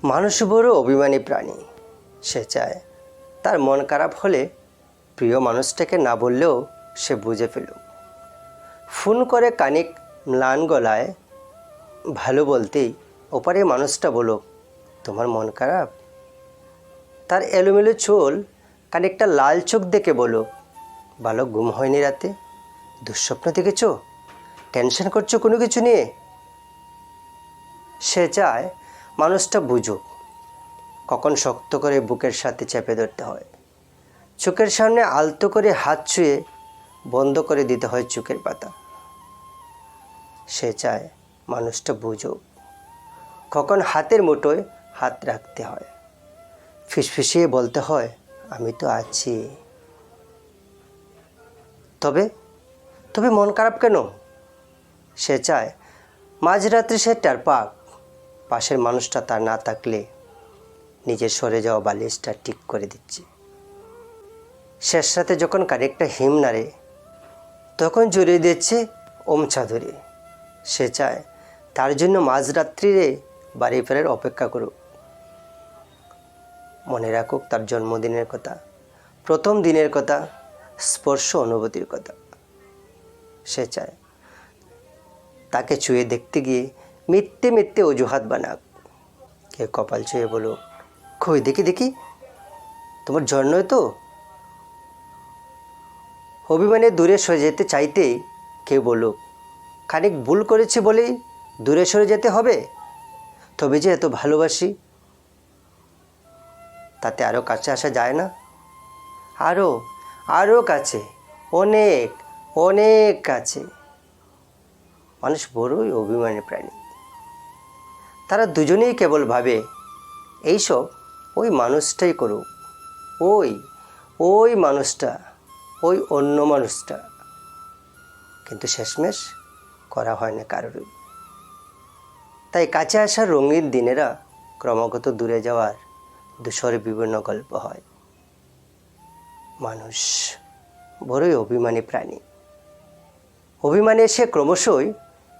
মানুষ বড় অভিমানী প্রাণী। সে চায় তার মন খারাপ হলে প্রিয় মানুষটাকে না বললেও সে বুঝে ফেলুক। ফোন করে কানিক ম্লান গলায় ভালো বলতেই ওপারে মানুষটা বলুক, তোমার মন খারাপ? তার এলোমেলো চুল কানিকটা লাল চোখ দেখে বলুক, ভালো ঘুম হয়নি রাতে? দুঃস্বপ্ন দেখেছ? টেনশন করছো কোনো কিছু নিয়ে? সে চায় মানুষটা বুঝুক কখন শক্ত করে বুকের সাথে চেপে ধরতে হয়, চোখের সামনে আলতো করে হাত ছুঁয়ে বন্ধ করে দিতে হয় চোখের পাতা। সে চায় মানুষটা বুঝুক কখন হাতের মুঠোয় হাত রাখতে হয়, ফিসফিসিয়ে বলতে হয়, আমি তো আছি। তবে তবে মন খারাপ কেন? সে চায় মাঝরাত্রি সে টের পাক পাশের মানুষটা তার না থাকলে নিজের সরে যাওয়া বালিশটা ঠিক করে দিচ্ছে। শেষ রাতে যখন কারেকটা হিম নাড়ে তখন জড়িয়ে দিচ্ছে ওমছা ধরে। সে চায় তার জন্য মাঝরাত্রিরে বাড়ি ফেরার অপেক্ষা করুক, মনে রাখুক তার জন্মদিনের কথা, প্রথম দিনের কথা, স্পর্শ অনুভূতির কথা। সে চায় তাকে ছুঁয়ে দেখতে গিয়ে মিথ্যে মিথ্যে অজুহাত বানাক, কে কপাল ছুঁয়ে বলুক, কই দেখি দেখি তোমার জ্বর নয় তো? অভিমানে দূরে সরে যেতে চাইতেই কেউ বলুক, খানিক ভুল করেছি বলেই দূরে সরে যেতে হবে? তবে যে এত ভালোবাসি, তাতে আরও কাছে আসা যায় না? আরও আরও কাছে, অনেক অনেক কাছে। মানুষ বড়ই অভিমানী প্রাণী। তারা দুজনেই কেবল ভাবে এইসব ওই মানুষটাই করুক, ওই ওই মানুষটা, ওই অন্য মানুষটা। কিন্তু শেষমেশ করা হয় না কারোরই। তাই কাছে আসার রঙিন দিনেরা ক্রমাগত দূরে যাওয়ার ধূসর বিভিন্ন গল্প হয়। মানুষ বড়ই অভিমানী প্রাণী। অভিমানে সে ক্রমশই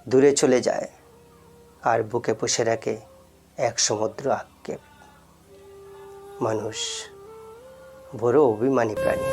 দূরে চলে যায় আর বুকে পুষে রাখে এক সমুদ্র আক্ষেপ। মানুষ বড় অভিমানী প্রাণী।